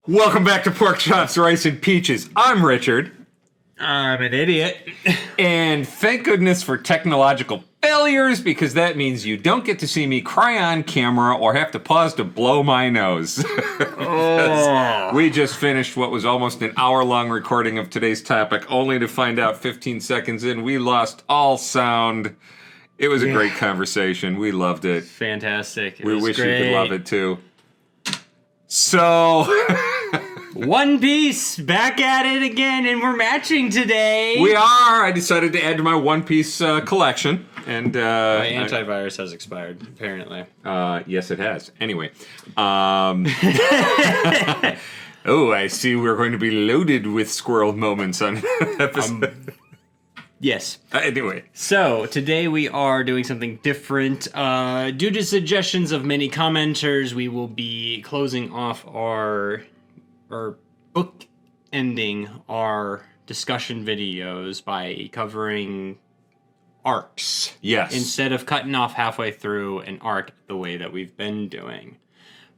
Welcome back to Pork Chops, Rice, and Peaches. I'm Richard. I'm an idiot. And thank goodness for technological failures, because that means you don't get to see me cry on camera or have to pause to blow my nose. We just finished what was almost an hour-long recording of today's topic, only to find out 15 seconds in we lost all sound. It was a great conversation. We loved it. Fantastic. We wish you could love it too. So... One Piece, back at it again, and we're matching today. We are. I decided to add to my One Piece collection. And my antivirus has expired, apparently. Yes, it has. Anyway. Oh, I see we're going to be loaded with squirrel moments on episode. Yes. Anyway. So, today we are doing something different. Due to suggestions of many commenters, we will be closing off our book ending our discussion videos by covering arcs. Yes. Instead of cutting off halfway through an arc the way that we've been doing.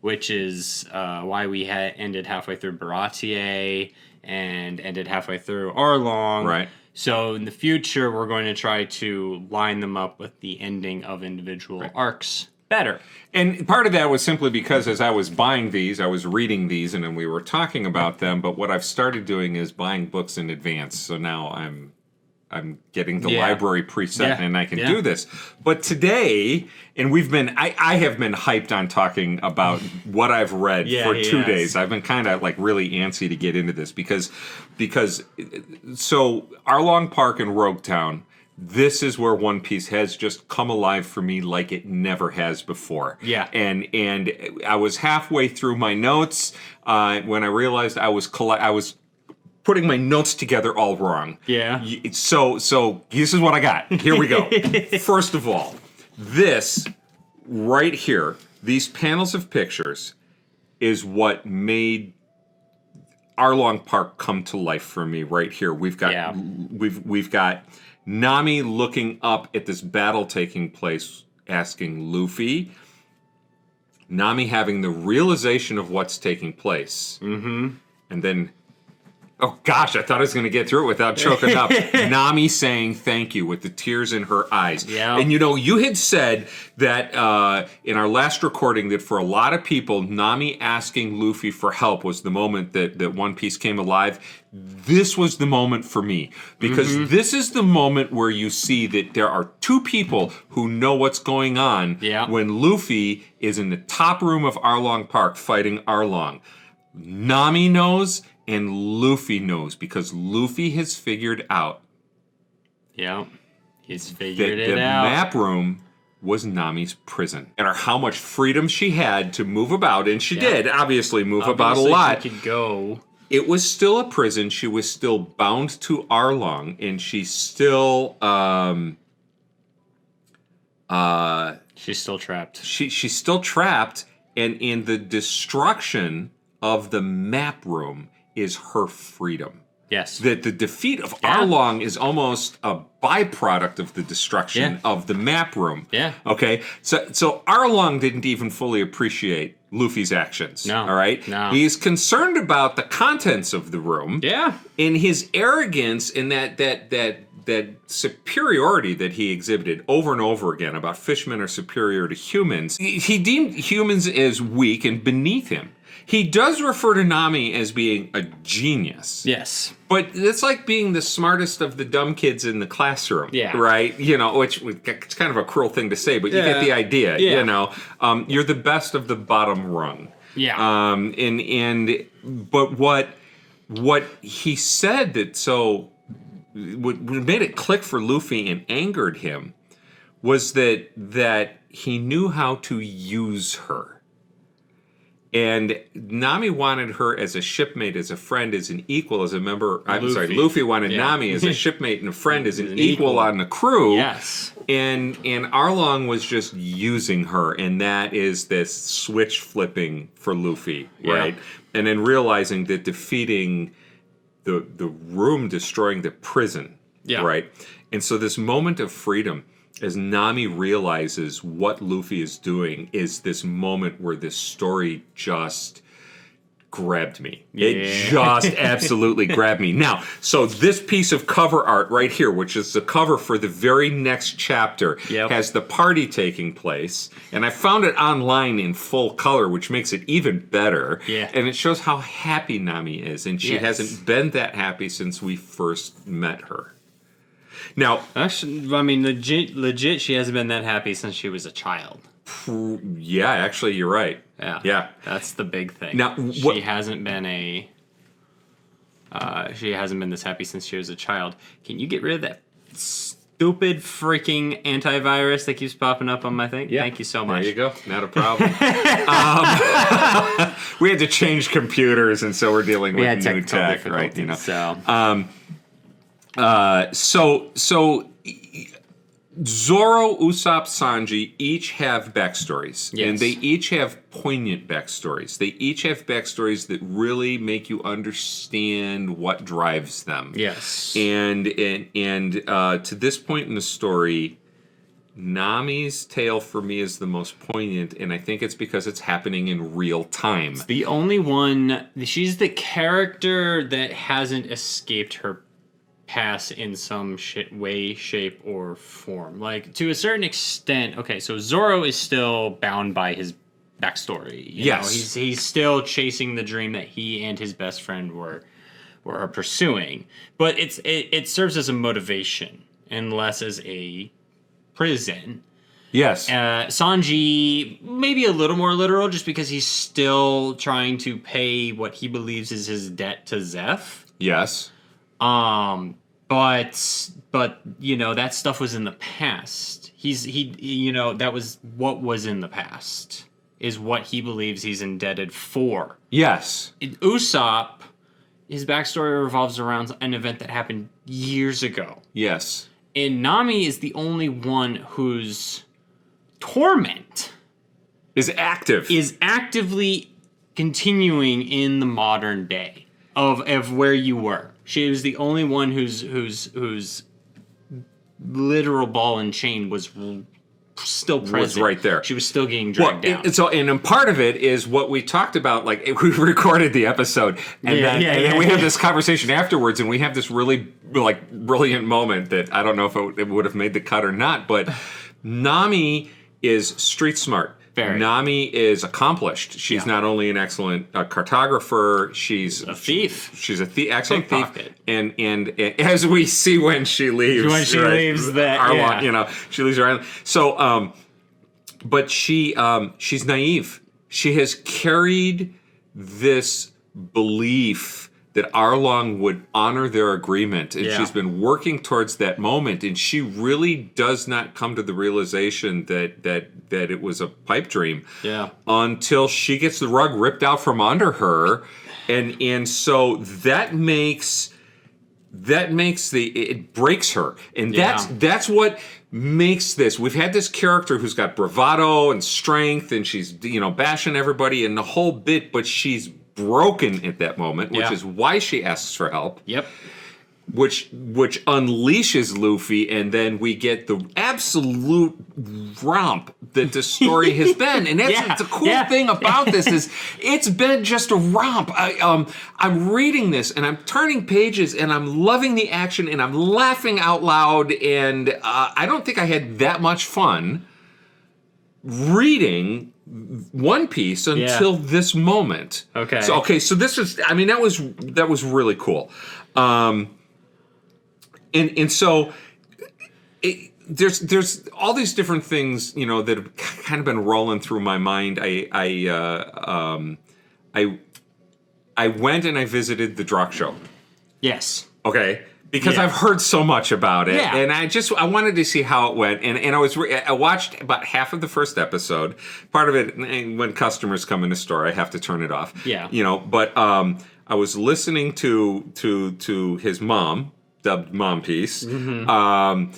Which is why we ended halfway through Baratier and ended halfway through Arlong. Right. So in the future, we're going to try to line them up with the ending of individual arcs better. And part of that was simply because as I was buying these, I was reading these, and then we were talking about them. But what I've started doing is buying books in advance. So now I'm getting the library preset, and I can do this. But today, and I have been hyped on talking about what I've read for 2 days. I've been kind of like really antsy to get into this because so Arlong Park and Loguetown, this is where One Piece has just come alive for me like it never has before. Yeah. And I was halfway through my notes when I realized I was putting my notes together all wrong. Yeah. So this is what I got. Here we go. First of all, this right here, these panels of pictures, is what made Arlong Park come to life for me right here. We've got we've got Nami looking up at this battle taking place, asking Luffy. Nami having the realization of what's taking place. Mm-hmm. And then, oh gosh, I thought I was going to get through it without choking up. Nami saying thank you with the tears in her eyes. Yeah. And you had said that in our last recording that for a lot of people, Nami asking Luffy for help was the moment that One Piece came alive. This was the moment for me. Because this is the moment where you see that there are two people who know what's going on when Luffy is in the top room of Arlong Park fighting Arlong. Nami knows and Luffy knows, because Luffy has figured out. Yeah, he's figured it out. The map room was Nami's prison. No matter how much freedom she had to move about, and she did obviously move about a lot. She could go. It was still a prison. She was still bound to Arlong, and she's still she's still trapped. She's still trapped, and in the destruction of the map room is her freedom. Yes. That the defeat of Arlong is almost a byproduct of the destruction of the map room. Yeah. Okay? So Arlong didn't even fully appreciate Luffy's actions. No. All right? No. He's concerned about the contents of the room. Yeah. In his arrogance and that superiority that he exhibited over and over again about fishmen are superior to humans. He deemed humans as weak and beneath him. He does refer to Nami as being a genius. Yes. But it's like being the smartest of the dumb kids in the classroom. Yeah. Right? Which it's kind of a cruel thing to say, but you get the idea. Yeah. You're the best of the bottom rung. Yeah. But what he said what made it click for Luffy and angered him was that he knew how to use her. And Nami wanted her as a shipmate, as a friend, as an equal, as a member. Luffy wanted Nami as a shipmate and a friend, as an equal on the crew. Yes. And Arlong was just using her, and that is this switch flipping for Luffy, right? And then realizing that defeating the room, destroying the prison, right? And so this moment of freedom, as Nami realizes what Luffy is doing, is this moment where this story just grabbed me. It just absolutely grabbed me. Now, so this piece of cover art right here, which is the cover for the very next chapter, has the party taking place. And I found it online in full color, which makes it even better. Yeah. And it shows how happy Nami is. And she hasn't been that happy since we first met her. Now, actually, I mean, legit, she hasn't been that happy since she was a child. Yeah, actually, you're right. Yeah. That's the big thing. Now, she hasn't been this happy since she was a child. Can you get rid of that stupid freaking antivirus that keeps popping up on my thing? Yeah. Thank you so much. There you go. Not a problem. We had to change computers, and so we're dealing with new tech, right? You know. So Zoro, Usopp, Sanji each have backstories. Yes. And they each have poignant backstories. They each have backstories that really make you understand what drives them. Yes. And to this point in the story, Nami's tale for me is the most poignant, and I think it's because it's happening in real time. It's the only one. She's the character that hasn't escaped her past in some way, shape, or form. Like, to a certain extent, okay, so Zoro is still bound by his backstory. You know, he's still chasing the dream that he and his best friend were pursuing. But it serves as a motivation and less as a prison. Yes. Sanji, maybe a little more literal, just because he's still trying to pay what he believes is his debt to Zeph. Yes. But you know, that stuff was in the past. That was what was in the past is what he believes he's indebted for. Yes. Usopp, his backstory revolves around an event that happened years ago. Yes. And Nami is the only one whose torment is actively continuing in the modern day of where you were. She was the only one whose literal ball and chain was still present. Was right there. She was still getting dragged down. And part of it is what we talked about. Like, we recorded the episode, and then we have this conversation afterwards, and we have this really brilliant moment that I don't know if it would have made the cut or not. But Nami is street smart. Very. Nami is accomplished. She's not only an excellent cartographer, she's a thief. She's a excellent thief. And as we see when she leaves, leaves that Arlong, she leaves her island. So, but she's naive. She has carried this belief that Arlong would honor their agreement, and she's been working towards that moment, and she really does not come to the realization that it was a pipe dream until she gets the rug ripped out from under her, and so that makes it breaks her, and that's what makes this. We've had this character who's got bravado and strength, and she's bashing everybody and the whole bit, but she's broken at that moment, which is why she asks for help. Yep. Which unleashes Luffy, and then we get the absolute romp that the story has been. And that's the cool thing about this is it's been just a romp. I'm reading this, and I'm turning pages, and I'm loving the action, and I'm laughing out loud, and I don't think I had that much fun reading One Piece until this moment. Okay. So this is, I mean, that was really cool. And so there's all these different things, that have kind of been rolling through my mind. I went and I visited the Drock show. Yes. Okay. Because I've heard so much about it, and I wanted to see how it went, and I watched about half of the first episode. Part of it, when customers come in the store, I have to turn it off. Yeah, But I was listening to his mom, dubbed Mom Piece, and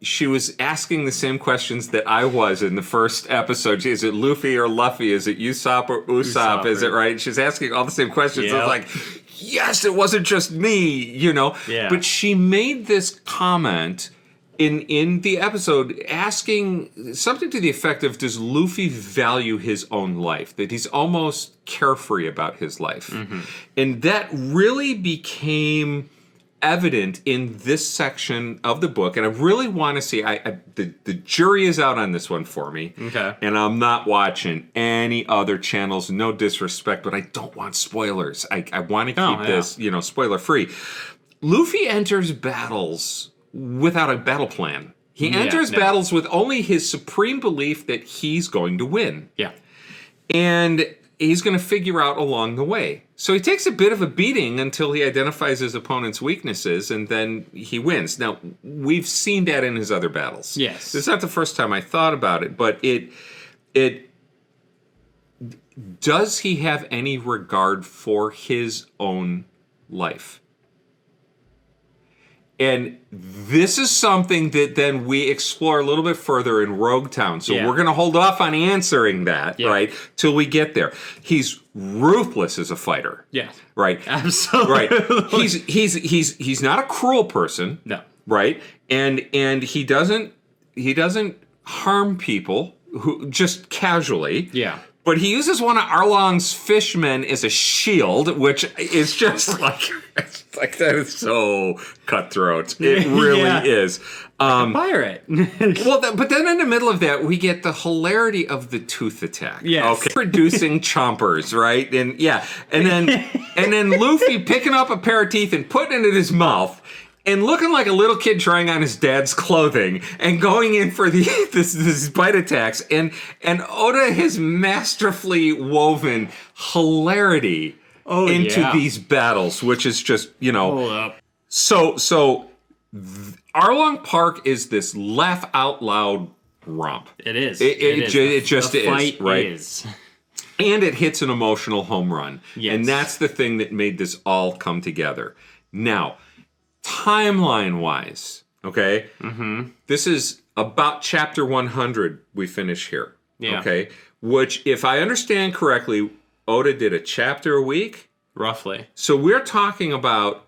she was asking the same questions that I was in the first episode. Is it Luffy or Luffy? Is it Usopp or Usopp? Is it right? She's asking all the same questions. Yep. I was like, yes, it wasn't just me, Yeah. But she made this comment in the episode asking something to the effect of, does Luffy value his own life? That he's almost carefree about his life. And that really became evident in this section of the book. And I really want to see, the jury is out on this one for me. Okay. And I'm not watching any other channels, no disrespect, but I don't want spoilers. I want to keep this, spoiler free. Luffy enters battles without a battle plan. He enters battles with only his supreme belief that he's going to win. Yeah. And he's going to figure out along the way. So he takes a bit of a beating until he identifies his opponent's weaknesses, and then he wins. Now, we've seen that in his other battles. Yes. It's not the first time I thought about it, but it does he have any regard for his own life? And this is something that then we explore a little bit further in Roguetown. So we're going to hold off on answering that, right, till we get there. He's ruthless as a fighter. Yeah. Right. Absolutely. Right. He's not a cruel person. No. Right. And he doesn't harm people who just casually. Yeah. But he uses one of Arlong's fishmen as a shield, which is just like that is so cutthroat. It really is. Pirate. But then in the middle of that, we get the hilarity of the tooth attack. Yes. Okay. Producing chompers, right? And then Luffy picking up a pair of teeth and putting it in his mouth. And looking like a little kid trying on his dad's clothing and going in for this bite attacks. And Oda has masterfully woven hilarity into these battles, which is just, Hold up. So Arlong Park is this laugh out loud romp. It is. It just the is, fight right? Is. And it hits an emotional home run. Yes. And that's the thing that made this all come together. Now, timeline-wise, okay? This is about chapter 100 we finish here, okay? Which, if I understand correctly, Oda did a chapter a week? Roughly. So we're talking about,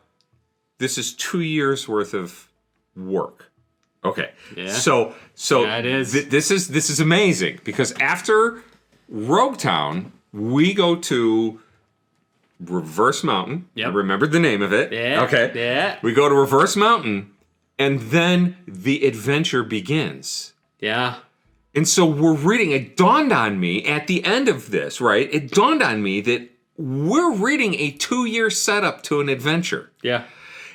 this is 2 years worth of work. Okay. Yeah. So it is. This is amazing, because after Roguetown, we go to Reverse Mountain. Yep. I remembered the name of it. Yeah. Okay. Yeah. We go to Reverse Mountain, and then the adventure begins. Yeah. And so we're reading, it dawned on me at the end of this, right? It dawned on me that we're reading a 2-year setup to an adventure. Yeah.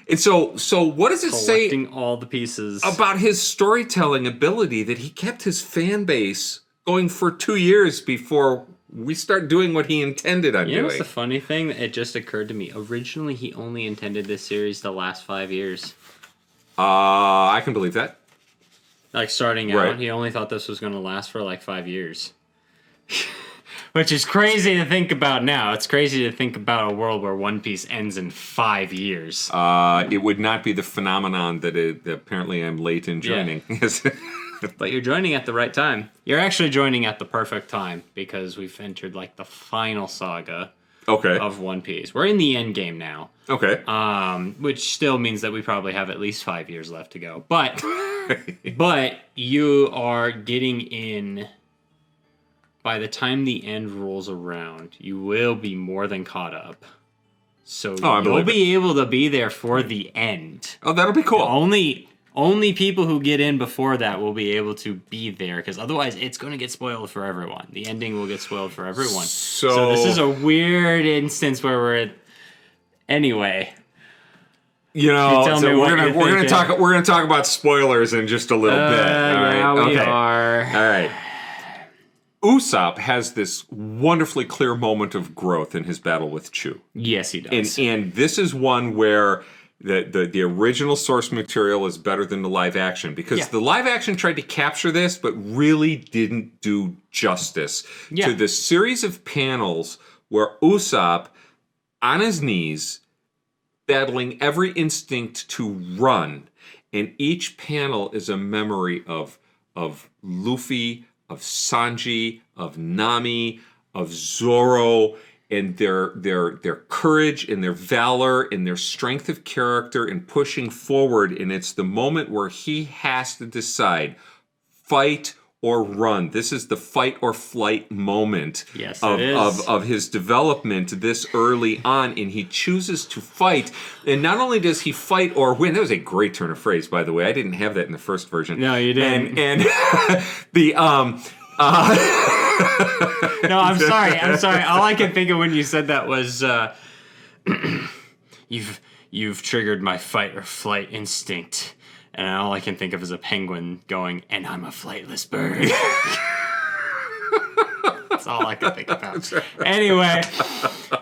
And so what does it say Collecting all the pieces about his storytelling ability that he kept his fan base going for 2 years before we start doing what he intended on doing? What's the funny thing? It just occurred to me. Originally, he only intended this series to last 5 years. I can believe that. Like, starting out, he only thought this was going to last for like 5 years. Which is crazy to think about now. It's crazy to think about a world where One Piece ends in 5 years. It would not be the phenomenon that apparently I'm late in joining. Yeah. But you're joining at the right time. You're actually joining at the perfect time, because we've entered like the final saga of One Piece. We're in the end game now. Okay. Which still means that we probably have at least 5 years left to go. But you are getting in. By the time the end rolls around, you will be more than caught up. So you'll be able to be there for the end. Oh, that'll be cool. Only people who get in before that will be able to be there, because otherwise it's going to get spoiled for everyone. The ending will get spoiled for everyone. So this is a weird instance where we're at... Anyway. We're gonna talk about spoilers in just a little bit. All right. We are. All right. Usopp has this wonderfully clear moment of growth in his battle with Chu. Yes, he does. And this is one where the original source material is better than the live action, because the live action tried to capture this but really didn't do justice to the series of panels where Usopp, on his knees, battling every instinct to run, and each panel is a memory of Luffy, of Sanji, of Nami, of Zoro, and their courage and their valor and their strength of character and pushing forward. And it's the moment where he has to decide, fight or run. This is the fight or flight moment of his development this early on, and he chooses to fight. And not only does he fight or win, that was a great turn of phrase, by the way. I didn't have that in the first version. No, you didn't. And the No, I'm sorry. All I can think of when you said that was, you've triggered my fight or flight instinct, and all I can think of is a penguin going, "And I'm a flightless bird." That's all I can think about. Anyway,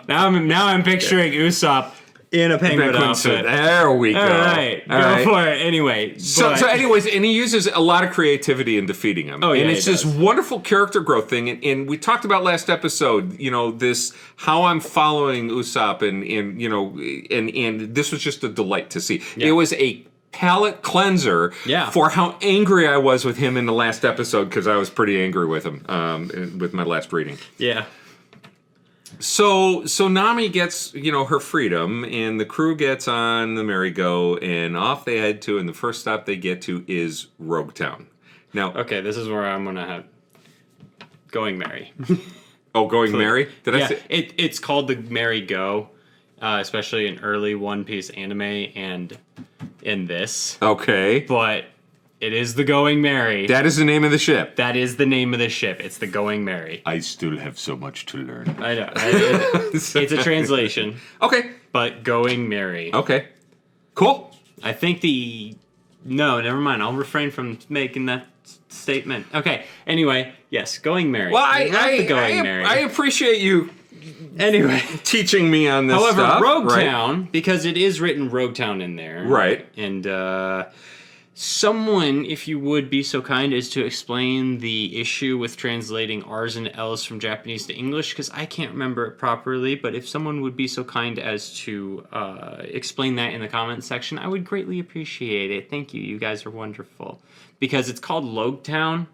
now I'm picturing Usopp in a penguin outfit. There we go. All right, go for it. Anyway, so anyways, and he uses a lot of creativity in defeating him. Oh yeah, and it's this wonderful character growth thing. And we talked about last episode, this how I'm following Usopp, and this was just a delight to see. Yeah. It was a palate cleanser for how angry I was with him in the last episode, because I was pretty angry with him with my last reading. Yeah. So Nami gets, her freedom, and the crew gets on the merry-go, and off they head to, and the first stop they get to is Roguetown. Now, okay, this is where I'm gonna have Going Merry. Oh, Going Merry? Did I say? It's called the merry-go, especially in early One Piece anime and in this. Okay. But it is the Going Merry. That is the name of the ship. That is the name of the ship. It's the Going Merry. I still have so much to learn. I know. It's a translation. Okay. But Going Merry. Okay. Cool. I think No, never mind. I'll refrain from making that statement. Okay. Anyway, yes, Going Merry. Well, I appreciate you teaching me on this However, stuff. Roguetown, right? because it is written Roguetown in there. Right. And someone, if you would be so kind as to explain the issue with translating R's and L's from Japanese to English, because I can't remember it properly, but if someone would be so kind as to explain that in the comments section, I would greatly appreciate it. Thank you. You guys are wonderful. Because it's called Loguetown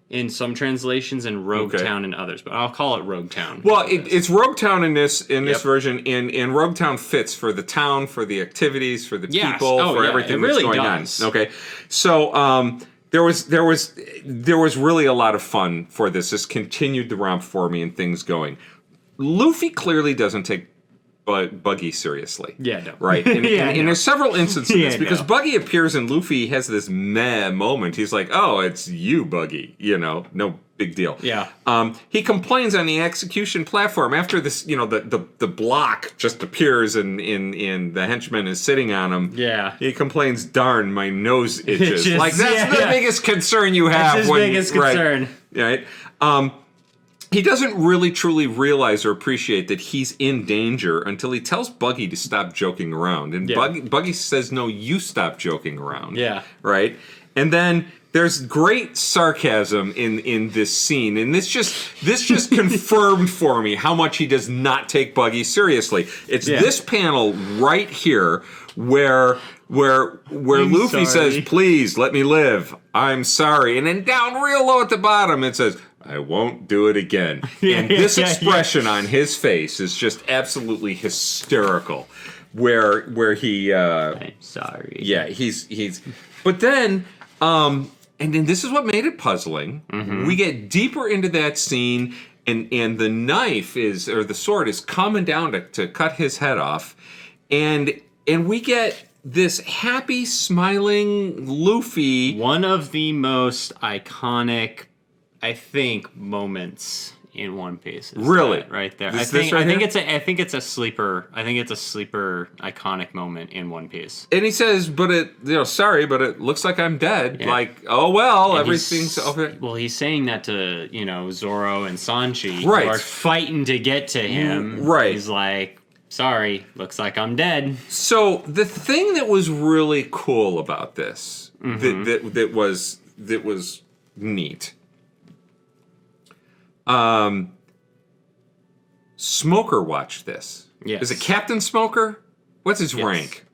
in some translations and Roguetown in others, but I'll call it Roguetown. Well, it's Roguetown in this version, and Roguetown fits for the town, for the activities, for the people, for everything that's going on. Okay, so there was really a lot of fun for this. This continued the romp for me and things going. Luffy clearly doesn't take Buggy seriously. Yeah, no. Right? And there's several instances of this, because Buggy appears and Luffy has this meh moment. He's like, oh, it's you, Buggy. No big deal. Yeah. He complains on the execution platform after this, the block just appears and the henchman is sitting on him. Yeah. He complains, darn, my nose itches. Like, that's the biggest concern you have. That's his biggest concern. Right. He doesn't really truly realize or appreciate that he's in danger until he tells Buggy to stop joking around. And Buggy says, no, you stop joking around. Yeah. Right? And then there's great sarcasm in this scene. And this just confirmed for me how much he does not take Buggy seriously. It's this panel right here where Luffy says, please let me live. I'm sorry. And then down real low at the bottom it says, I won't do it again. And this expression on his face is just absolutely hysterical. Where he I'm sorry. Yeah, he's but then and then this is what made it puzzling. Mm-hmm. We get deeper into that scene, and the knife the sword is coming down to cut his head off, and we get this happy, smiling Luffy. One of the most iconic, I think, moments in One Piece. Really? Right there. I think it's a sleeper iconic moment in One Piece. And he says, sorry, but it looks like I'm dead. Yeah. Like, oh well, and everything's okay. Well, he's saying that to, Zoro and Sanji, who are fighting to get to him. Right. He's like, sorry, looks like I'm dead. So the thing that was really cool about this, that was neat. Smoker watched this. Yes. Is it Captain Smoker? What's his rank?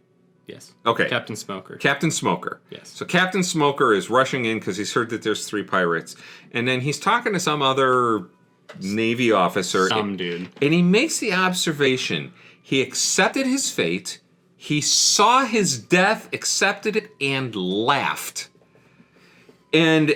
Yes. Okay. Captain Smoker. Captain Smoker. Yes. So Captain Smoker is rushing in because he's heard that there's 3 pirates. And then he's talking to some other Navy officer. Some dude. And he makes the observation. He accepted his fate. He saw his death, accepted it, and laughed. And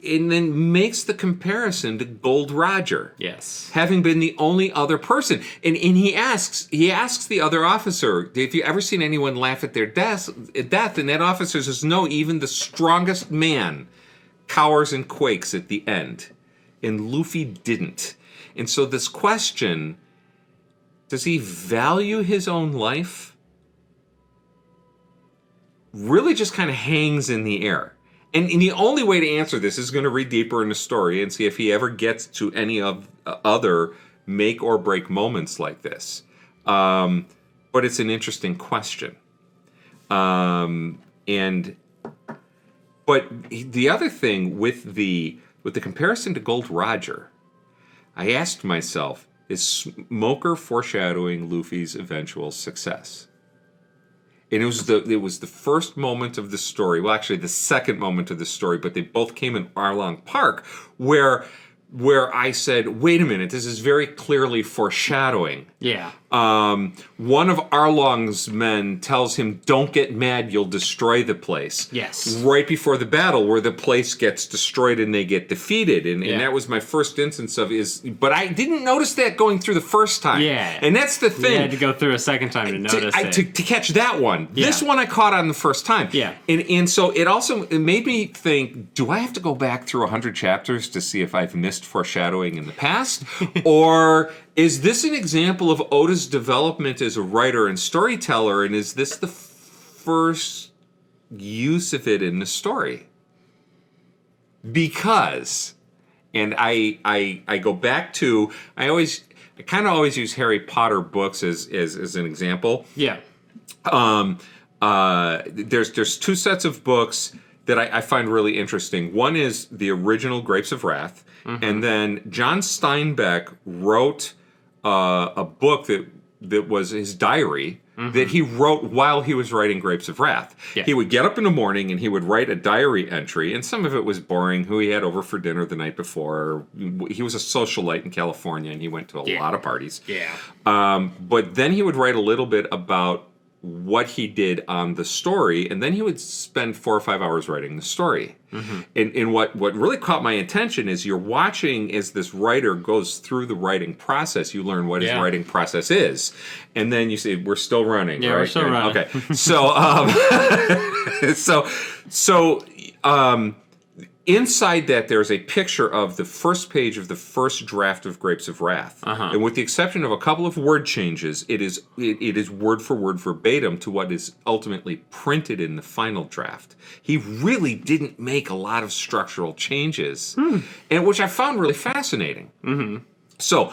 then makes the comparison to Gold Roger. Yes. Having been the only other person. And he asks the other officer, have you ever seen anyone laugh at their death? And that officer says, no, even the strongest man cowers and quakes at the end. And Luffy didn't. And so this question, does he value his own life? Really just kind of hangs in the air. And the only way to answer this is going to read deeper in the story and see if he ever gets to any of other make or break moments like this. But it's an interesting question. But the other thing with the comparison to Gold Roger, I asked myself, is Smoker foreshadowing Luffy's eventual success? And it was the first moment of the story, well, actually the second moment of the story, but they both came in Arlong Park, where I said, wait a minute, this is very clearly foreshadowing. Yeah. One of Arlong's men tells him, don't get mad, you'll destroy the place. Yes. Right before the battle, where the place gets destroyed and they get defeated. And that was my first instance of but I didn't notice that going through the first time. Yeah. And that's the thing. You had to go through a second time to notice it. To catch that one. Yeah. This one I caught on the first time. Yeah. And so it made me think, do I have to go back through 100 chapters to see if I've missed foreshadowing in the past? Or is this an example of Oda's development as a writer and storyteller, and is this the first use of it in the story? Because, and I go back to, I kind of always use Harry Potter books as an example. Yeah. There's two sets of books that I find really interesting. One is the original Grapes of Wrath, and then John Steinbeck wrote a book that was his diary that he wrote while he was writing Grapes of Wrath. Yeah. He would get up in the morning and he would write a diary entry, and some of it was boring, who he had over for dinner the night before. He was a socialite in California, and he went to a lot of parties. Yeah. But then he would write a little bit about what he did on the story, and then he would spend 4 or 5 hours writing the story. And what really caught my attention is you're watching as this writer goes through the writing process. You learn what his writing process is, and then you say, "We're still running." Yeah, right? we're still running. Okay, so inside that, there's a picture of the first page of the first draft of Grapes of Wrath. And with the exception of a couple of word changes, it is word for word verbatim to what is ultimately printed in the final draft. He really didn't make a lot of structural changes, and which I found really fascinating. So,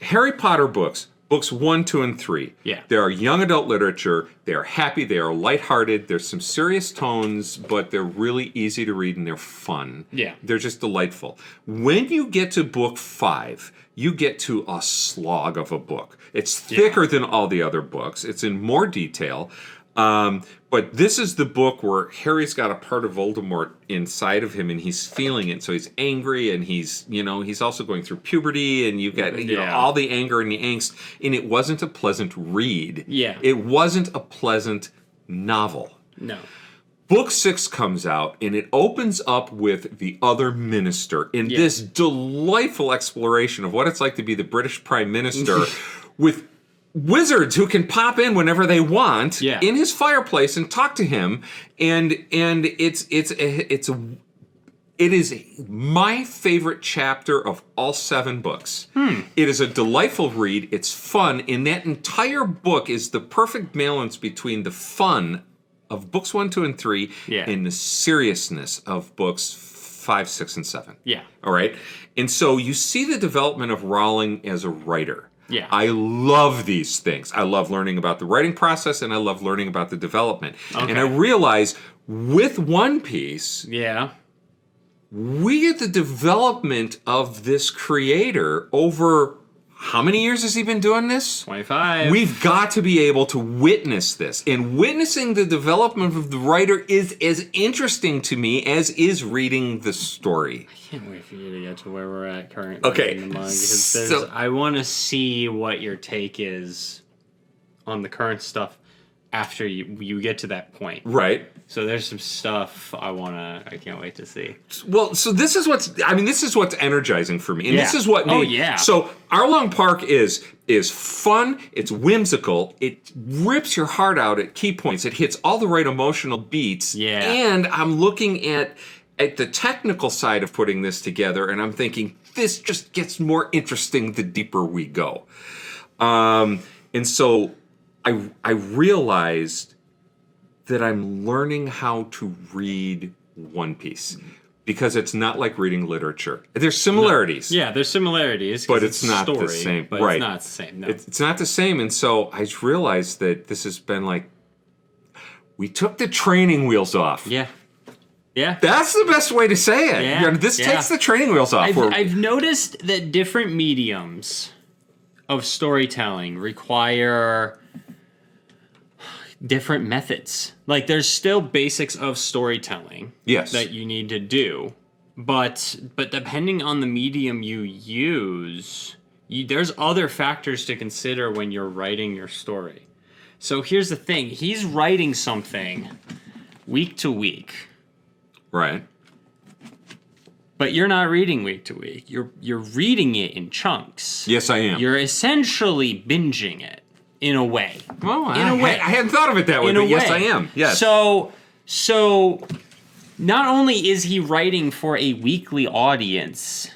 Harry Potter books 1, 2, and 3. Yeah. They are young adult literature. They are happy. They are lighthearted. There's some serious tones, but they're really easy to read and they're fun. Yeah. They're just delightful. When you get to book 5, you get to a slog of a book. It's thicker than all the other books. It's in more detail. But this is the book where Harry's got a part of Voldemort inside of him, and he's feeling it. So he's angry, and he's also going through puberty, and you've got all the anger and the angst. And it wasn't a pleasant read. Yeah. It wasn't a pleasant novel. No. Book 6 comes out, and it opens up with the other minister in this delightful exploration of what it's like to be the British Prime Minister with wizards who can pop in whenever they want in his fireplace and talk to him, and it is my favorite chapter of all 7 books. It is a delightful read. It's fun, and that entire book is the perfect balance between the fun of books 1, 2, and 3 and the seriousness of books 5, 6, and 7. Yeah. All right? And so you see the development of Rowling as a writer. Yeah. I love these things. I love learning about the writing process, and I love learning about the development. Okay. And I realize with One Piece, we get the development of this creator over how many years has he been doing this? 25. We've got to be able to witness this. And witnessing the development of the writer is as interesting to me as is reading the story. I can't wait for you to get to where we're at currently. Okay. In the manga, because I want to see what your take is on the current stuff after you get to that point. Right. So there's some stuff I can't wait to see. Well, so this is what's energizing for me. And this is what Oh, yeah. So Arlong Park is fun, it's whimsical, it rips your heart out at key points, it hits all the right emotional beats. Yeah. And I'm looking at the technical side of putting this together, and I'm thinking, this just gets more interesting the deeper we go. And so I realized that I'm learning how to read One Piece because it's not like reading literature. There's similarities. Yeah, there's similarities. But it's not the same. But right. It's not the same. No. It's not the same. And so I realized that this has been like, we took the training wheels off. Yeah. Yeah. That's the best way to say it. Yeah. This takes the training wheels off. I've noticed that different mediums of storytelling require different methods. Like, there's still basics of storytelling that you need to do, but depending on the medium you use, there's other factors to consider when you're writing your story. So here's the thing. He's writing something week to week. Right. But you're not reading week to week. You're reading it in chunks. Yes, I am. You're essentially binging it. In a way. Well, I hadn't thought of it that way, but yes, I am. Yes. So not only is he writing for a weekly audience,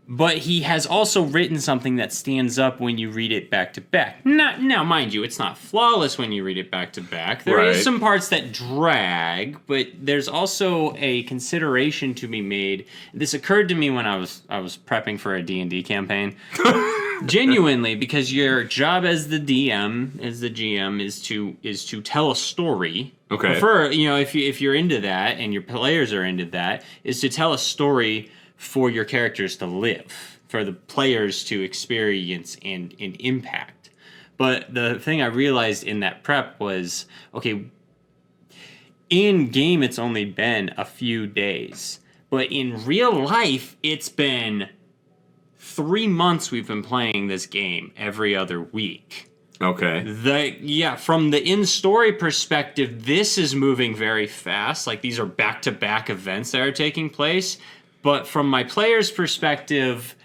but he has also written something that stands up when you read it back to back. Now, mind you, it's not flawless when you read it back to back. There is some parts that drag, but there's also a consideration to be made. This occurred to me when I was prepping for a D&D campaign. Genuinely, because your job as the DM, as the GM, is to tell a story. Okay. If you're into that and your players are into that, is to tell a story for your characters to live, for the players to experience and impact. But the thing I realized in that prep was, okay, in game it's only been a few days, but in real life it's been 3 months we've been playing this game every other week. Okay. From the in-story perspective, this is moving very fast. Like, these are back-to-back events that are taking place. But from my player's perspective,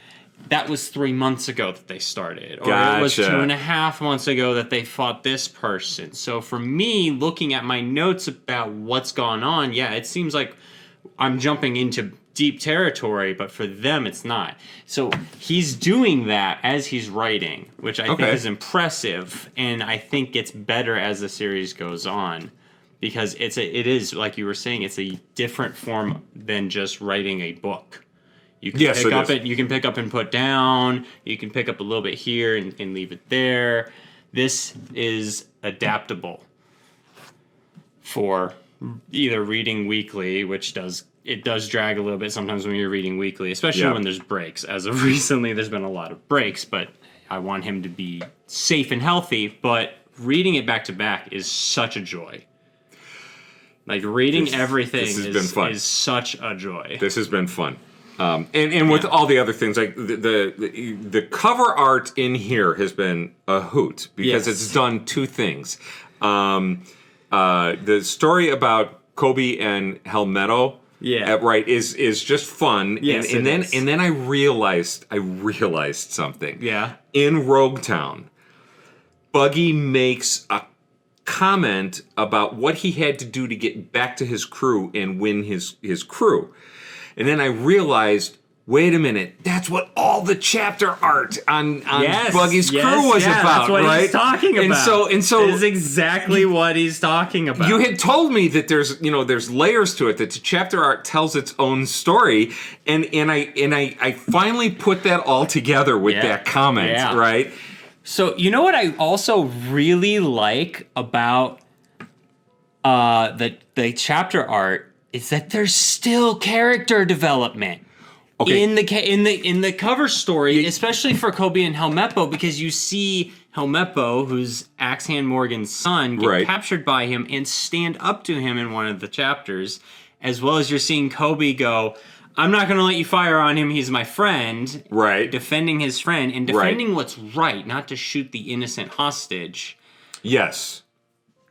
that was 3 months ago that they started. Or it was 2.5 months ago that they fought this person. So for me, looking at my notes about what's gone on, it seems like I'm jumping into deep territory, but for them it's not. So he's doing that as he's writing, which I think is impressive, and I think gets better as the series goes on, because it is like you were saying, it's a different form than just writing a book. You can you can pick up and put down, you can pick up a little bit here and leave it there. This is adaptable for either reading weekly, which does drag a little bit sometimes when you're reading weekly, especially when there's breaks. As of recently, there's been a lot of breaks, but I want him to be safe and healthy. But reading it back to back is such a joy. Like, reading everything is such a joy. This has been fun. And with all the other things, like the cover art in here has been a hoot because it's done two things. The story about Kobe and Helmeto, is just fun. Yes, and then I realized something. Yeah. In Roguetown, Buggy makes a comment about what he had to do to get back to his crew and win his crew. And then I realized, wait a minute, that's what all the chapter art on Buggy's crew was about, that's what he's talking about. And so it is exactly what he's talking about. You had told me that there's layers to it, that the chapter art tells its own story, and I finally put that all together with that comment, right? So you know what I also really like about the chapter art is that there's still character development. Okay. In the cover story, especially for Kobe and Helmeppo, because you see Helmeppo, who's Axehand Morgan's son, get captured by him and stand up to him in one of the chapters, as well as you're seeing Kobe go, I'm not going to let you fire on him, he's my friend. Right. Defending his friend and defending what's right, not to shoot the innocent hostage. Yes.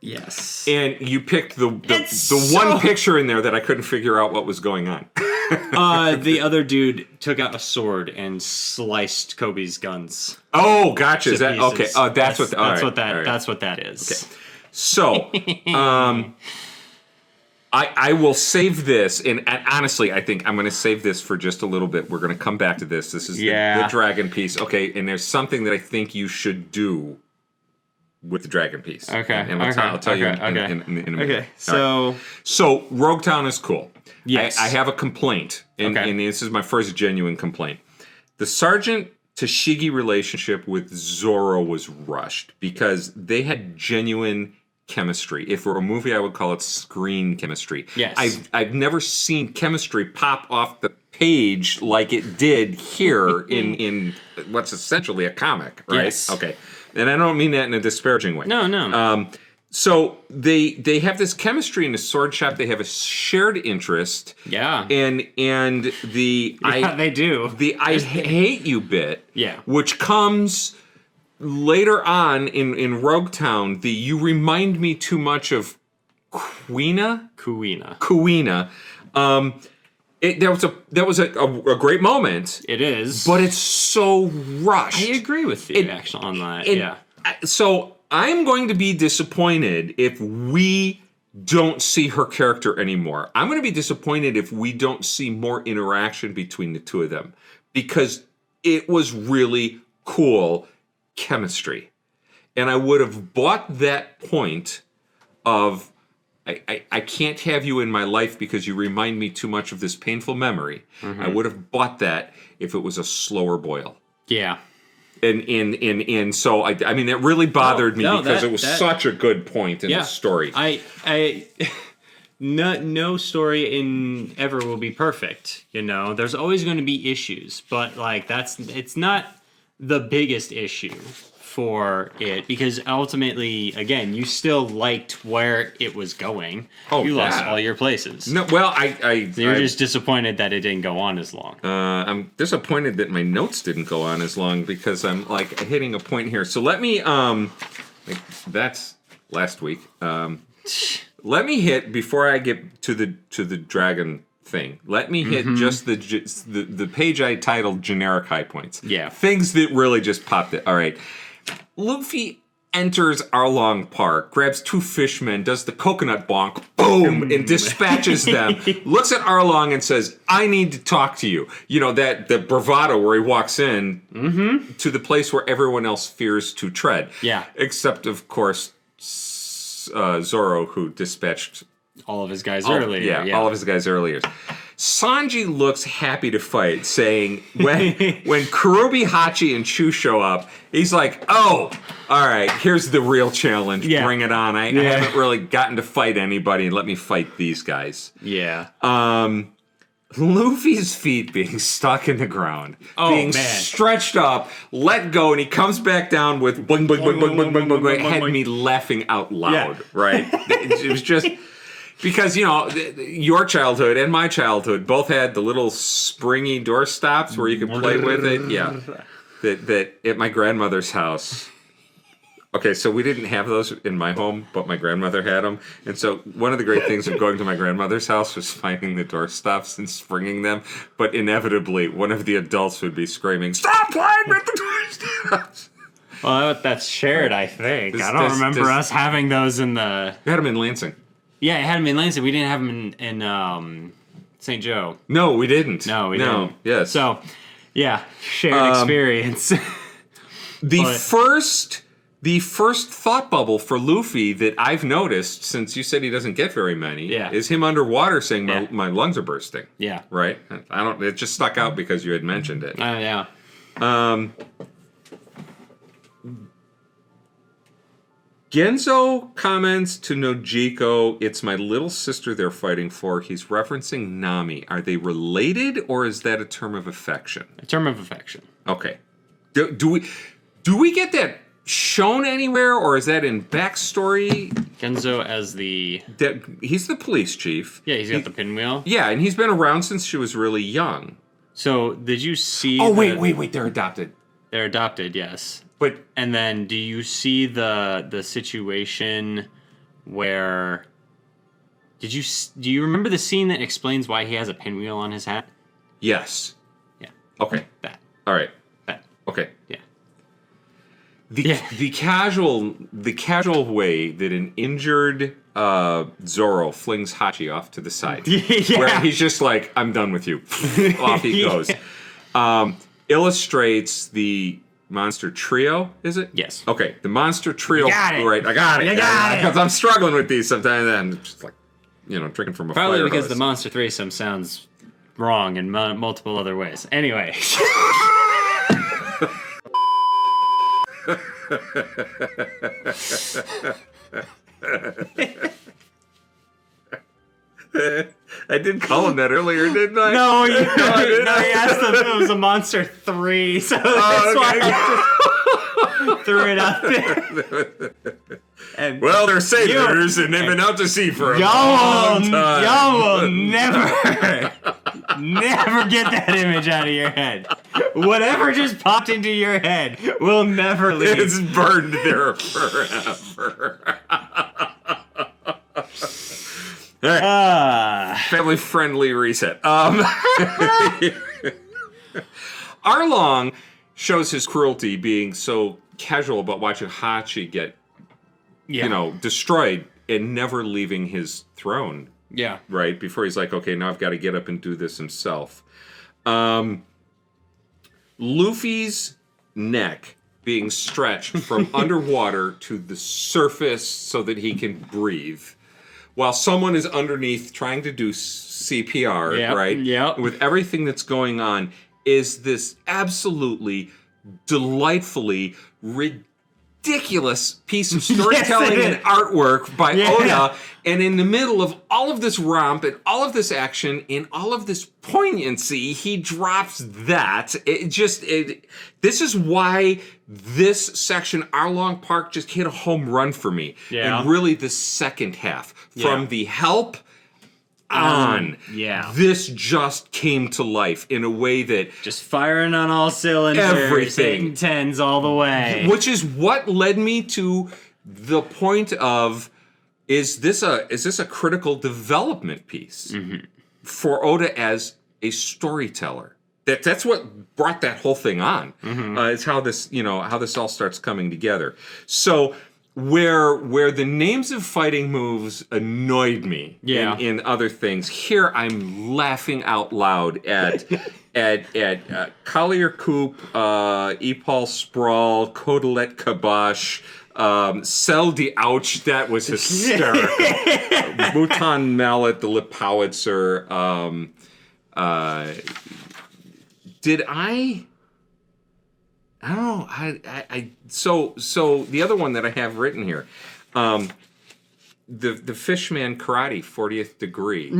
Yes. And you picked the one picture in there that I couldn't figure out what was going on. The other dude took out a sword and sliced Kobe's guns. Oh, gotcha. Is that okay? Oh, that's what that is. Okay. So, I will save this, and honestly, I think I'm going to save this for just a little bit. We're going to come back to this. This is the dragon piece. Okay, and there's something that I think you should do with the dragon piece. Okay. And I'll tell you in a minute. Okay. So Roguetown is cool. Yes. I have a complaint, and this is my first genuine complaint. The Sergeant Tashigi relationship with Zoro was rushed because they had genuine chemistry. If it were a movie, I would call it screen chemistry. Yes. I've never seen chemistry pop off the page like it did here in what's essentially a comic, right? Yes. Okay. And I don't mean that in a disparaging way. No. So they have this chemistry in the sword shop. They have a shared interest. Yeah. And the they do. The I hate you bit. Yeah. Which comes later on in Roguetown. The you remind me too much of Kuina. That was a great moment. It is. But it's so rushed. I agree with you actually on that. Yeah. So I'm going to be disappointed if we don't see her character anymore. I'm going to be disappointed if we don't see more interaction between the two of them because it was really cool chemistry. And I would have bought that point of I can't have you in my life because you remind me too much of this painful memory. Mm-hmm. I would have bought that if it was a slower boil. Yeah. And so I mean it really bothered me because it was such a good point in the story. No story in ever will be perfect, you know. There's always going to be issues, but like it's not the biggest issue for it because ultimately, again, you still liked where it was going. Oh, you lost all your places. No, well, you're just disappointed that it didn't go on as long. I'm disappointed that my notes didn't go on as long because I'm like hitting a point here. So let me that's last week. Let me hit before I get to the dragon thing. Let me hit just the page I titled generic high points. Yeah, things that really just popped it. All right. Luffy enters Arlong Park, grabs two fishmen, does the coconut bonk, boom, and dispatches them. Looks at Arlong and says, I need to talk to you. You know, the bravado where he walks in to the place where everyone else fears to tread. Yeah. Except, of course, Zoro, who dispatched all of his guys earlier. Yeah, all of his guys earlier. Sanji looks happy to fight, saying when Kurobi, Hachi, and Chu show up, he's like, oh, all right, here's the real challenge. Yeah. Bring it on. I haven't really gotten to fight anybody. Let me fight these guys. Yeah. Luffy's feet being stuck in the ground, being stretched up, let go, and he comes back down with boing, boing, boing, boing, boing, boing, boing, boing, had me laughing out loud, right? It was just... Because, you know, your childhood and my childhood both had the little springy door stops where you could play with it. Yeah. That at my grandmother's house. Okay, so we didn't have those in my home, but my grandmother had them. And so one of the great things of going to my grandmother's house was finding the door stops and springing them. But inevitably, one of the adults would be screaming, "Stop playing with the door stops!" Well, that's shared, I think. I don't remember us having those in the... We had them in Lansing. Yeah, it had them in Lansing. We didn't have them in St. Joe. No, we didn't. No, we didn't. Yes. So, yeah, shared experience. The first thought bubble for Luffy that I've noticed since you said he doesn't get very many is him underwater saying my lungs are bursting. Yeah. Right? It just stuck out because you had mentioned it. Genzo comments to Nojiko, "It's my little sister they're fighting for." He's referencing Nami. Are they related, or is that a term of affection? A term of affection. Okay. Do we get that shown anywhere, or is that in backstory? Genzo as the... He's the police chief. Yeah, he's got the pinwheel. Yeah, and he's been around since she was really young. So, did you see... Oh, wait, they're adopted. They're adopted, yes. But... And then, do you see the situation where... Do you remember the scene that explains why he has a pinwheel on his hat? Yes. Yeah. Okay. That. All right. That. Okay. Yeah. The casual way that an injured Zoro flings Hachi off to the side, where he's just like, "I'm done with you," off he goes, illustrates the monster trio. Is it? Yes. Okay, the monster trio. Got it. Right, I got it. You got it. Because I'm struggling with these sometimes. And I'm just like, drinking from a fire Probably because hose. the monster threesome sounds wrong in multiple other ways. Anyway. I did call him that earlier, didn't I? No, you asked if it was a monster 3, so that's why I just threw it out there. And well, they're sailors, and they've been out to sea for a long time. Y'all will never get that image out of your head. Whatever just popped into your head will never leave. It's burned there forever. Family friendly reset. Arlong shows his cruelty being so casual about watching Hachi get, destroyed and never leaving his throne. Yeah. Right? Before he's like, okay, now I've got to get up and do this himself. Luffy's neck being stretched from underwater to the surface so that he can breathe, while someone is underneath trying to do CPR, right? Yep. With everything that's going on, is this absolutely delightfully ridiculous piece of storytelling and artwork by Oda. And in the middle of all of this romp and all of this action and all of this poignancy, he drops that. This is why this section, Arlong Park, just hit a home run for me. Yeah. And really the second half. From the help on. This just came to life in a way that... Just firing on all cylinders. Everything. 10s all the way. Which is what led me to the point of, is this a critical development piece for Oda as a storyteller? That's what brought that whole thing on. It's how this all starts coming together. So where the names of fighting moves annoyed me in other things, here I'm laughing out loud at Collier Coop, Epal Sprawl, Codelet Kabosh, Cell de Ouch, that was hysterical. Bhutan Mallet, the Lip Howitzer. Did I don't know. So the other one that I have written here, the Fishman Karate 40th Degree.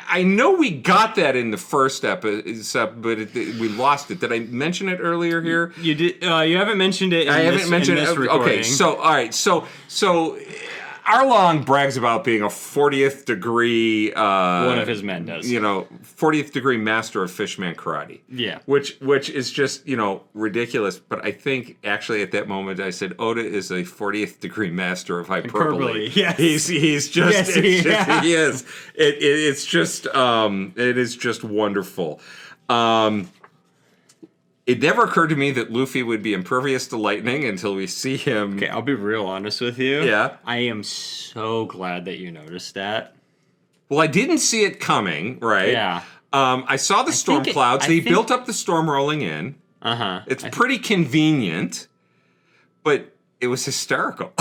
I know we got that in the first episode, but we lost it. Did I mention it earlier here? You did. You haven't mentioned it. I haven't mentioned it. Okay, so all right, so Arlong brags about being a 40th degree... one of his men does. 40th degree master of Fishman Karate. Yeah. Which is just, ridiculous. But I think, actually, at that moment, I said, Oda is a 40th degree master of hyperbole. Yes. He's just... He is. It is just wonderful. It never occurred to me that Luffy would be impervious to lightning until we see him. Okay, I'll be real honest with you. Yeah. I am so glad that you noticed that. Well, I didn't see it coming, right? Yeah. I saw the storm clouds. They built up the storm rolling in. Uh-huh. It's pretty convenient, but it was hysterical.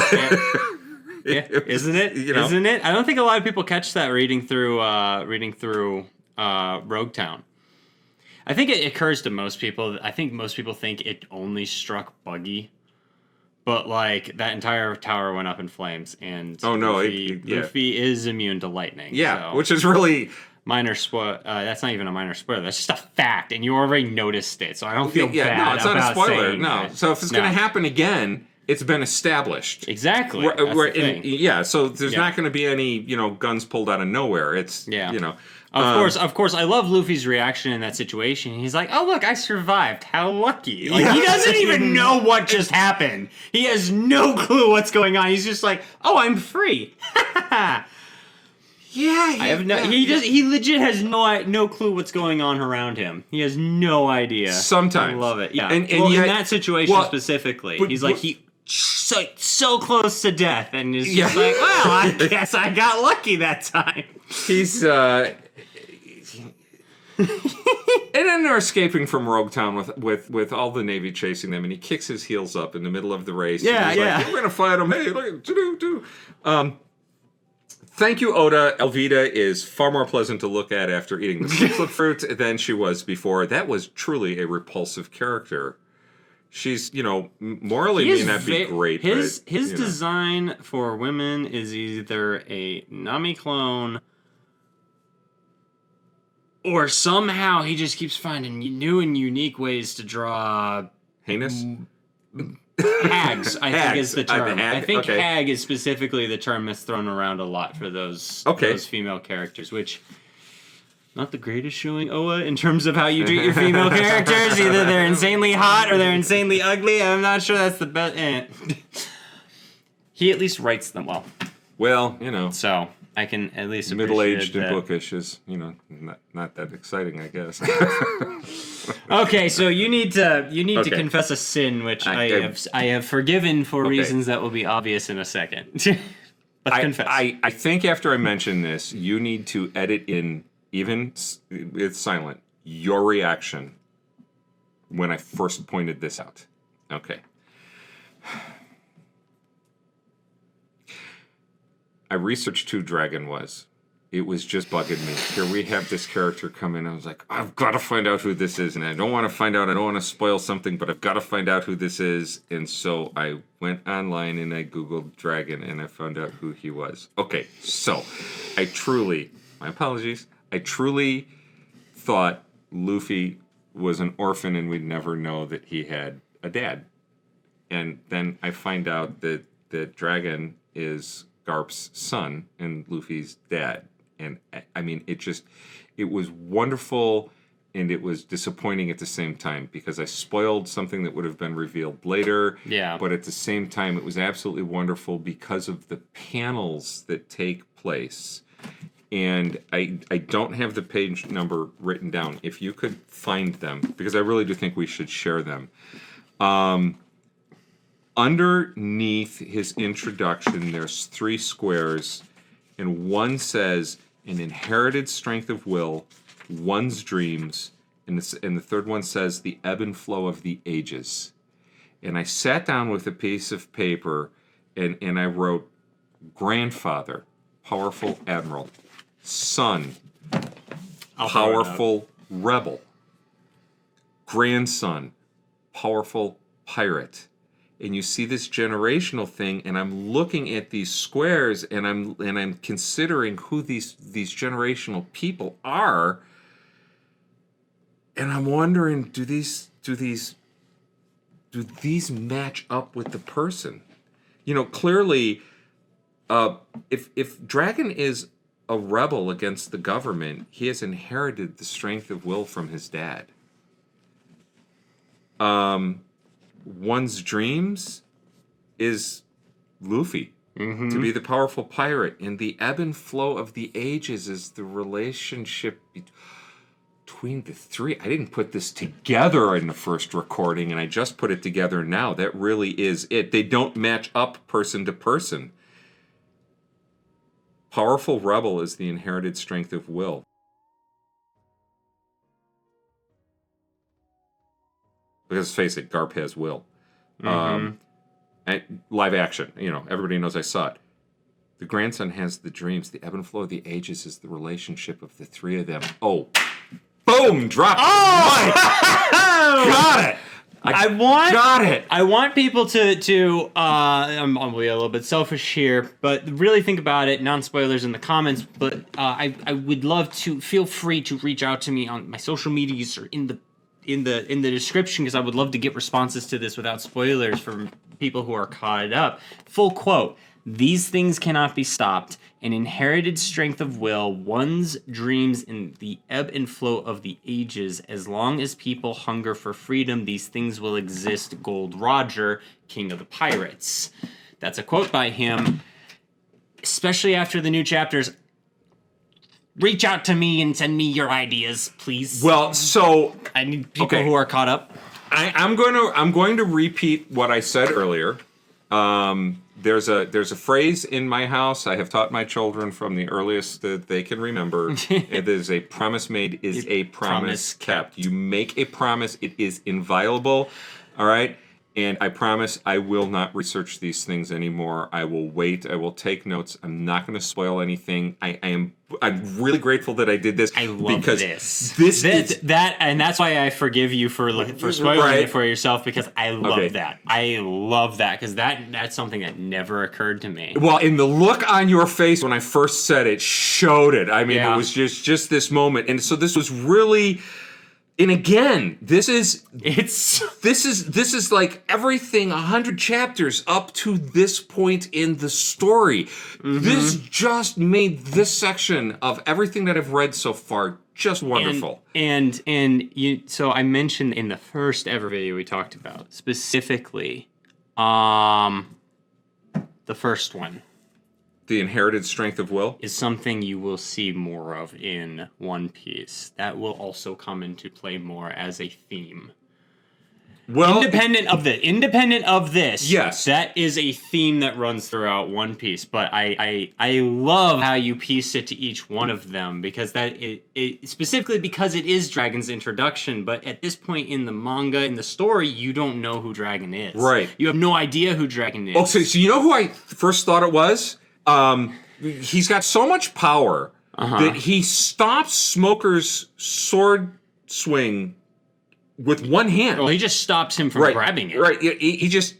Yeah. Isn't it? Isn't it? I don't think a lot of people catch that reading through Rogue Town. I think it occurs to most people. I think most people think it only struck Buggy, But, like, that entire tower went up in flames, and Luffy is immune to lightning. Yeah, so. which is really... Minor spoiler. That's not even a minor spoiler. That's just a fact, and you already noticed it, so I don't feel bad. No, it's not a spoiler. No. That. So if it's going to happen again, it's been established. Exactly. So there's not going to be any, guns pulled out of nowhere. It's, Of course, I love Luffy's reaction in that situation. He's like, "Oh look, I survived. How lucky!" Like he doesn't even know what just happened. He has no clue what's going on. He's just like, "Oh, I'm free." He legit has no clue what's going on around him. He has no idea. Sometimes I love it. Yeah, and in that situation specifically, he's like so close to death, and is just like, "Well, I guess I got lucky that time." He's and then they're escaping from Roguetown with all the Navy chasing them, and he kicks his heels up in the middle of the race. Like, we're gonna fight him. Hey, look, do. Thank you, Oda. Elvita is far more pleasant to look at after eating the secret fruit than she was before. That was truly a repulsive character. She's, morally may not be great. His design for women is either a Nami clone, or somehow he just keeps finding new and unique ways to draw heinous. Hags, I think is the term. I think hag is specifically the term that's thrown around a lot for those female characters, which not the greatest showing, Oa, in terms of how you treat your female characters. Either they're insanely hot or they're insanely ugly. I'm not sure that's the best. He at least writes them well. Well, So I can at least middle-aged and bookish is, not that exciting, I guess. Okay, so you need to confess a sin, which I have forgiven for reasons that will be obvious in a second. Let's confess. I think after I mention this, you need to edit in, even it's silent, your reaction when I first pointed this out. Okay. I researched who Dragon was. It was just bugging me. Here we have this character come in. I was like, I've got to find out who this is. And I don't want to find out. I don't want to spoil something, but I've got to find out who this is. And so I went online and I Googled Dragon and I found out who he was. Okay, so my apologies. I truly thought Luffy was an orphan and we'd never know that he had a dad. And then I find out that Dragon is Garp's son and Luffy's dad. And I mean, it was wonderful and it was disappointing at the same time because I spoiled something that would have been revealed later. Yeah. But at the same time, it was absolutely wonderful because of the panels that take place. And I don't have the page number written down. If you could find them, because I really do think we should share them. Underneath his introduction, there's 3 squares, and one says, an inherited strength of will, one's dreams, and the third one says, the ebb and flow of the ages. And I sat down with a piece of paper, and I wrote, grandfather, powerful admiral, son, powerful rebel, grandson, powerful pirate. And you see this generational thing, and I'm looking at these squares, and I'm considering who these generational people are, and I'm wondering, do these match up with the person? Clearly, if Dragon is a rebel against the government, he has inherited the strength of will from his dad. One's dreams is Luffy to be the powerful pirate, and the ebb and flow of the ages is the relationship between the 3. I didn't put this together in the first recording, and I just put it together now. That really is it. They don't match up person to person. Powerful rebel is the inherited strength of will. Because face it, Garp has will. And live action, everybody knows I saw it. The grandson has the dreams. The ebb and flow of the ages is the relationship of the 3 of them. Oh, boom! Drop the mic. Got it. I want people to I'm be a little bit selfish here, but really think about it. Non-spoilers in the comments, but I would love to feel free to reach out to me on my social medias or in the description, because I would love to get responses to this without spoilers from people who are caught up. Full quote: "These things cannot be stopped. An inherited strength of will, one's dreams in the ebb and flow of the ages. As long as people hunger for freedom, these things will exist. Gold Roger, King of the Pirates." That's a quote by him. Especially after the new chapters. Reach out to me and send me your ideas, please. Well, so I need people who are caught up. I'm going to repeat what I said earlier. There's a phrase in my house I have taught my children from the earliest that they can remember. It is a promise made is a promise kept. You make a promise, it is inviolable. All right? And I promise I will not research these things anymore. I will wait. I will take notes. I'm not going to spoil anything. I'm really grateful that I did this. I love because this and that's why I forgive you for spoiling it for yourself, because I love that. I love that because that's something that never occurred to me. Well, in the look on your face when I first said it showed it. I mean, it was just this moment, and so this was really. And again, this is like everything 100 chapters up to this point in the story. Mm-hmm. This just made this section of everything that I've read so far just wonderful. And so I mentioned in the first ever video we talked about specifically, the first one. The inherited strength of will is something you will see more of in One Piece. That will also come into play more as a theme. Well, independent of this, yes, that is a theme that runs throughout One Piece. But I love how you piece it to each one of them, because it specifically because it is Dragon's introduction. But at this point in the manga, in the story, you don't know who Dragon is. Right, you have no idea who Dragon is. Oh, so you know who I first thought it was? He's got so much power that he stops Smoker's sword swing with one hand. Well, he just stops him from grabbing it. Right. He he's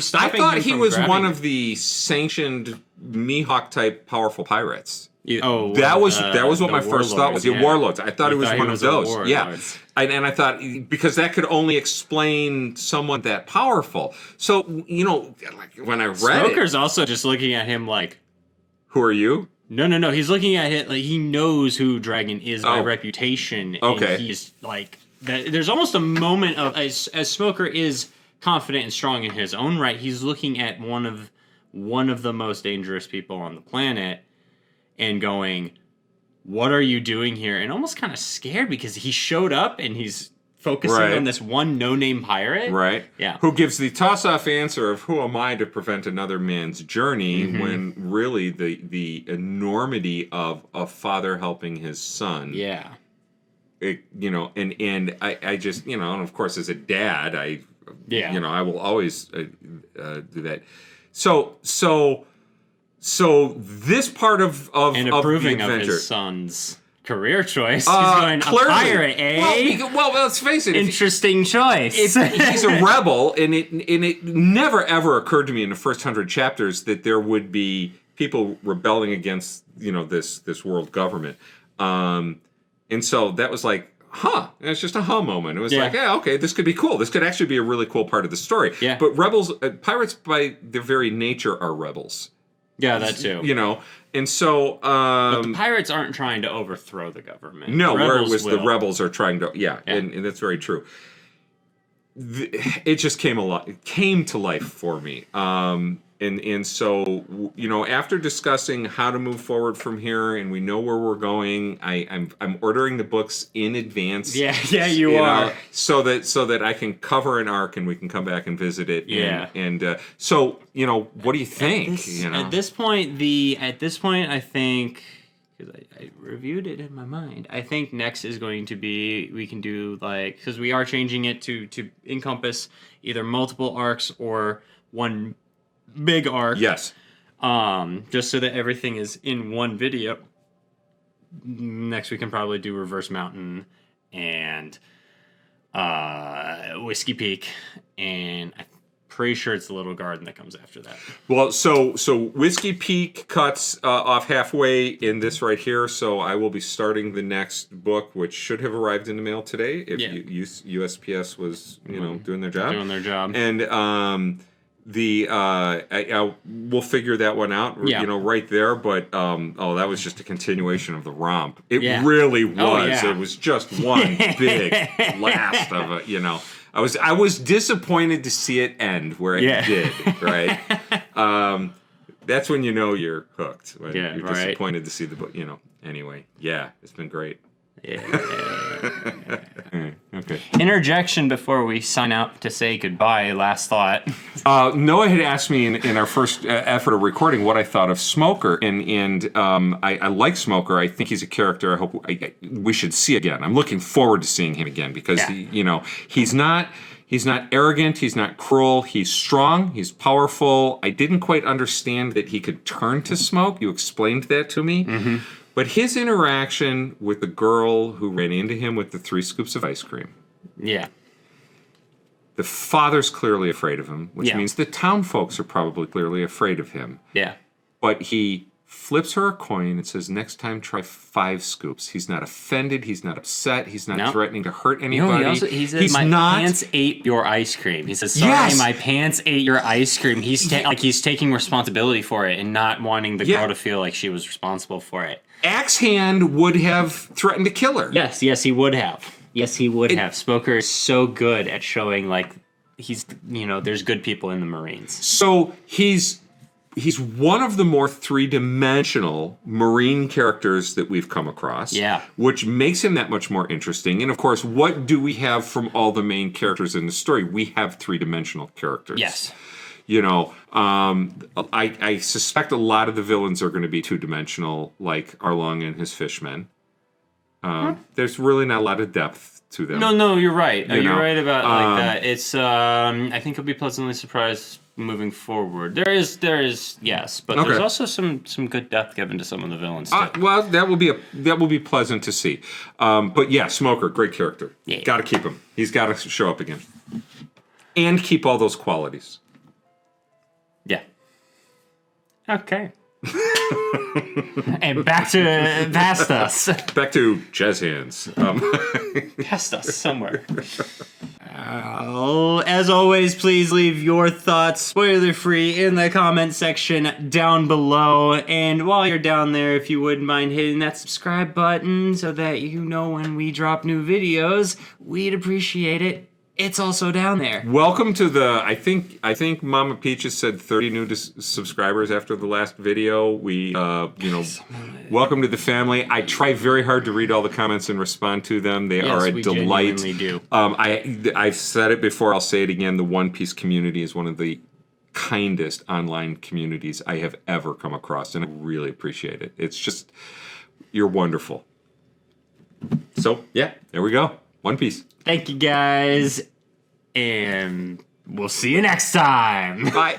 stopping. I thought he was one of the sanctioned Mihawk type powerful pirates. That was what my first thought was. Yeah, warlords. I thought it was one of those. Yeah. And I thought, because that could only explain someone that powerful. So, like when I read Smoker's also just looking at him like, who are you? No. He's looking at it like he knows who Dragon is by reputation. Okay. And he's like, there's almost a moment of, as Smoker is confident and strong in his own right, he's looking at one of the most dangerous people on the planet and going, what are you doing here? And almost kind of scared, because he showed up and he's focusing on this one no-name pirate. Right. Yeah. Who gives the toss-off answer of, who am I to prevent another man's journey, when really the enormity of a father helping his son. Yeah. And I just, and of course as a dad, I will always do that. So this part of approving the adventure, of his son's career choice. He's going clearly, a pirate, eh? Well, let's face it. Interesting choice. He's a rebel, and it never ever occurred to me in the first 100 chapters that there would be people rebelling against this world government, and so that was like, and it's just a moment. It was like, okay, this could be cool. This could actually be a really cool part of the story. Yeah. But pirates by their very nature are rebels. Yeah, that too. And so... but the pirates aren't trying to overthrow the government. No, where it was the rebels are trying to... Yeah, and that's very true. It just came to life for me. And so, after discussing how to move forward from here, and we know where we're going, I'm ordering the books in advance. Yeah, you are. So that I can cover an arc and we can come back and visit it. Yeah. And so, what do you think? At this point, I think, because I reviewed it in my mind, I think next is going to be, we can do because we are changing it to encompass either multiple arcs or one big arc. Yes. Just so that everything is in one video. Next we can probably do Reverse Mountain and Whiskey Peak, and I'm pretty sure it's the Little Garden that comes after that. Well, so Whiskey Peak cuts off halfway in this right here, so I will be starting the next book, which should have arrived in the mail today if USPS was, doing their job. Doing their job. And we'll figure that one out, right there. But that was just a continuation of the romp. It really was. Oh, yeah. It was just one big blast of it. I was disappointed to see it end where it did. Right. That's when you're hooked. When you're disappointed to see the book. Anyway, it's been great. Yeah. Okay. Interjection before we sign out to say goodbye. Last thought. Noah had asked me in our first effort of recording what I thought of Smoker, and I like Smoker. I think he's a character I hope we should see again. I'm looking forward to seeing him again because he's not arrogant. He's not cruel. He's strong. He's powerful. I didn't quite understand that he could turn to smoke. You explained that to me. Mm-hmm. But his interaction with the girl who ran into him with the 3 scoops of ice cream. Yeah. The father's clearly afraid of him, which means the town folks are probably clearly afraid of him. Yeah. But he flips her a coin and says, next time try 5 scoops. He's not offended. He's not upset. He's not threatening to hurt anybody. He says, my pants ate your ice cream. He says, sorry, my pants ate your ice cream. He's he's taking responsibility for it and not wanting the girl to feel like she was responsible for it. Axe Hand would have threatened to kill her. Yes, he would have. Yes, he would have. Smoker is so good at showing, he's, there's good people in the Marines. So he's one of the more three-dimensional Marine characters that we've come across. Yeah. Which makes him that much more interesting. And, of course, what do we have from all the main characters in the story? We have three-dimensional characters. Yes. I suspect a lot of the villains are going to be two-dimensional, like Arlong and his fishmen. There's really not a lot of depth to them. No, you're right. You're right about that. It's I think I'll be pleasantly surprised moving forward. There is yes, but there's also some good depth given to some of the villains too. Well, that will be pleasant to see. But yeah, Smoker, great character. Yeah. Got to keep him. He's got to show up again, and keep all those qualities. Yeah. Okay. And back to past us. Back to jazz hands. Past us somewhere. As always, please leave your thoughts spoiler-free in the comment section down below. And while you're down there, if you wouldn't mind hitting that subscribe button so that you know when we drop new videos, we'd appreciate it. It's also down there. Welcome to the, I think Mama Peaches said 30 new subscribers after the last video. We, welcome to the family. I try very hard to read all the comments and respond to them. They are a delight. Genuinely do. I've said it before, I'll say it again. The One Piece community is one of the kindest online communities I have ever come across, and I really appreciate it. It's just, you're wonderful. So, yeah, there we go. One Piece. Thank you, guys, and we'll see you next time. Bye.